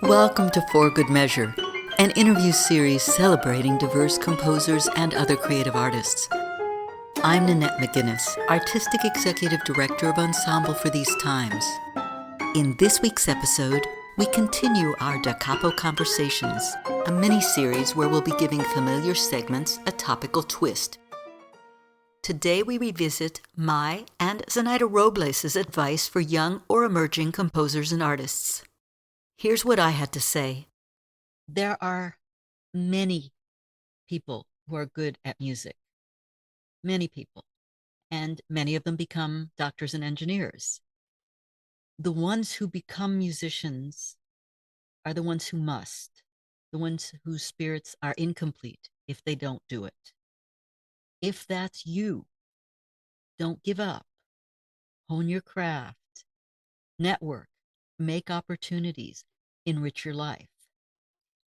Welcome to For Good Measure, an interview series celebrating diverse composers and other creative artists. I'm Nanette McGuinness, Artistic Executive Director of Ensemble for these times. In this week's episode, we continue our Da Capo Conversations, a mini-series where we'll be giving familiar segments a topical twist. Today we revisit my and Zanaida Robles' advice for young or emerging composers and artists. Here's what I had to say. There are many people who are good at music. Many people. And many of them become doctors and engineers. The ones who become musicians are the ones who must, the ones whose spirits are incomplete if they don't do it. If that's you, don't give up. Hone your craft. Network. Make opportunities. Enrich your life.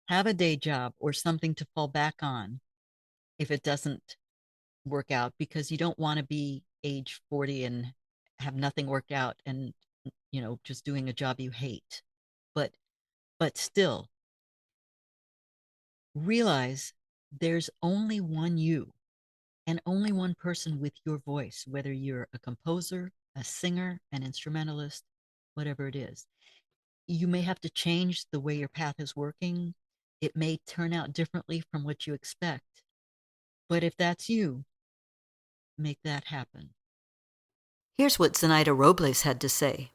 Have a day job or something to fall back on if it doesn't work out, because you don't want to be age 40 and have nothing worked out and, just doing a job you hate. But still, realize there's only one you and only one person with your voice, whether you're a composer, a singer, an instrumentalist, whatever it is. You may have to change the way your path is working. It may turn out differently from what you expect. But if that's you, make that happen. Here's what Zanaida Robles had to say.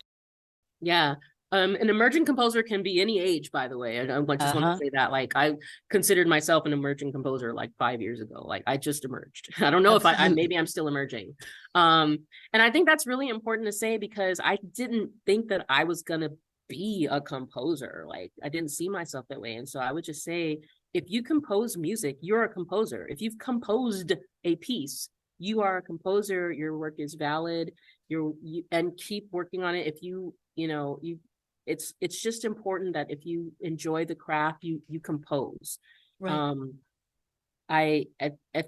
Yeah. An emerging composer can be any age, by the way. I just want to say that. Like, I considered myself an emerging composer like 5 years ago. Like, I just emerged. I don't know if maybe I'm still emerging. And I think that's really important to say, because I didn't think that I was going to be a composer. Like, I didn't see myself that way. And so I would just say, if you compose music, you're a composer. If you've composed a piece, you are a composer. Your work is valid. And keep working on it. If it's just important that if you enjoy the craft, you compose. Right. I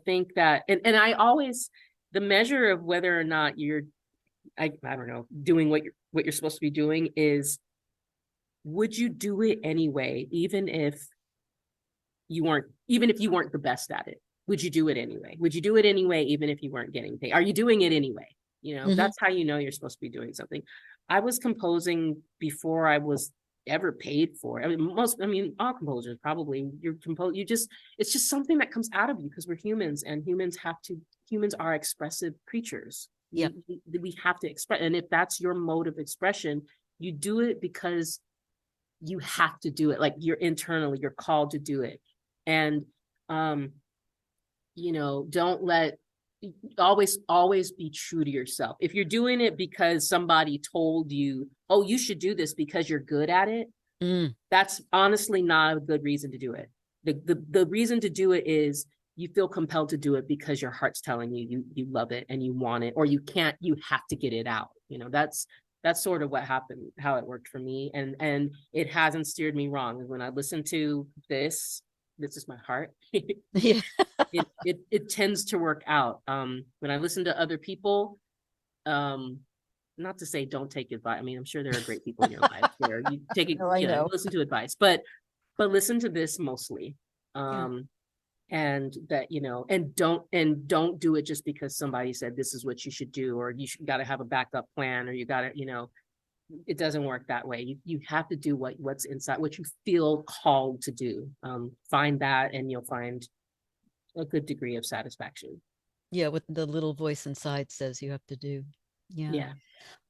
think that, and I always, the measure of whether or not you're, I don't know, doing what you're supposed to be doing is, would you do it anyway, even if you weren't the best at it? Would you do it anyway? Would you do it anyway, even if you weren't getting paid? Are you doing it anyway? That's how you're supposed to be doing something. I was composing before I was ever paid for it. All composers probably, it's just something that comes out of you, because we're humans, and humans are expressive creatures. Yeah. We have to express. And if that's your mode of expression, you do it because you have to do it. Like, you're called to do it. And, don't let, always be true to yourself. If you're doing it because somebody told you, oh, you should do this because you're good at it, that's honestly not a good reason to do it. The reason to do it is you feel compelled to do it because your heart's telling you love it and you want it, or you have to get it out. That's sort of what happened, how it worked for me. And it hasn't steered me wrong. When I listen to this is my heart. Yeah. it tends to work out. When I listen to other people, not to say don't take advice. I'm sure there are great people in your life where you take it, listen to advice, but listen to this mostly. And that, and don't do it just because somebody said this is what you should do, or you got to have a backup plan, or you got to, it doesn't work that way. You have to do what's inside, what you feel called to do. Find that, and you'll find a good degree of satisfaction. Yeah, what the little voice inside says you have to do. Yeah.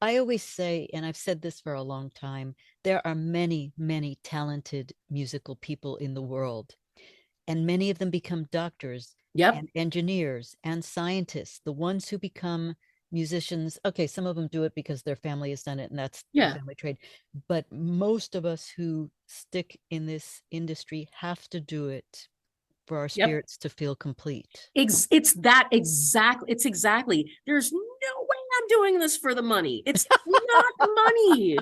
I always say, and I've said this for a long time, there are many, many talented musical people in the world. And many of them become doctors, and engineers and scientists. The ones who become musicians, okay, some of them do it because their family has done it, and that's the family trade. But most of us who stick in this industry have to do it for our spirits to feel complete. It's exactly. There's no way I'm doing this for the money. It's not money.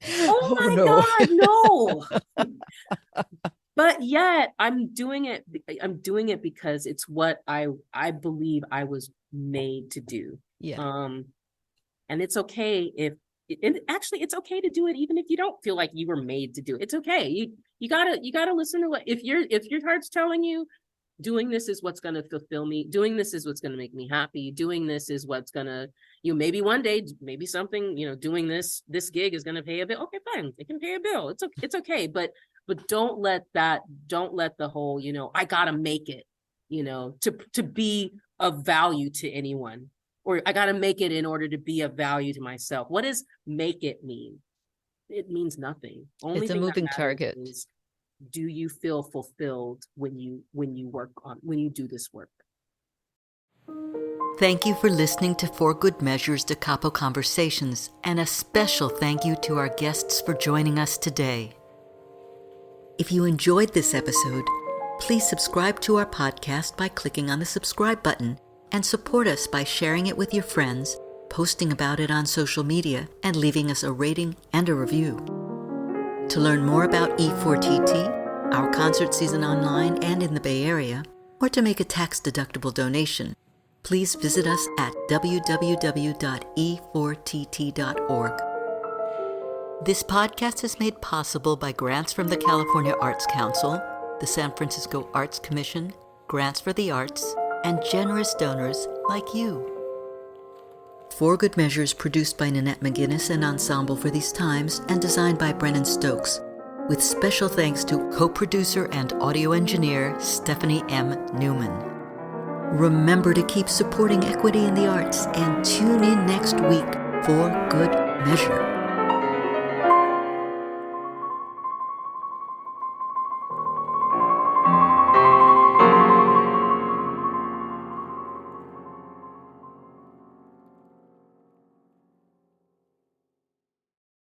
Oh my God, no. But yet I'm doing it because it's what I believe I was made to do. Yeah. And it's okay if and actually it's okay to do it even if you don't feel like you were made to do it. It's okay. You gotta listen to what, if your heart's telling you doing this is what's going to fulfill me, doing this is what's going to make me happy, doing this is what's going to, maybe one day, maybe something, doing this gig is going to pay a bill. Okay, fine, it can pay a bill. It's okay. But don't let the whole, I gotta make it, to be of value to anyone, or I gotta make it in order to be of value to myself. What does make it mean? It means nothing. It's a moving target. Do you feel fulfilled when you do this work? Thank you for listening to For Good Measures Da Capo Conversations, and a special thank you to our guests for joining us today. If you enjoyed this episode, please subscribe to our podcast by clicking on the subscribe button, and support us by sharing it with your friends, posting about it on social media, and leaving us a rating and a review. To learn more about E4TT, our concert season online and in the Bay Area, or to make a tax-deductible donation, please visit us at www.e4tt.org. This podcast is made possible by grants from the California Arts Council, the San Francisco Arts Commission, Grants for the Arts, and generous donors like you. For Good Measures produced by Nanette McGuinness and Ensemble for These Times, and designed by Brennan Stokes, with special thanks to co-producer and audio engineer Stephanie M. Neumann. Remember to keep supporting equity in the arts, and tune in next week for Good Measure.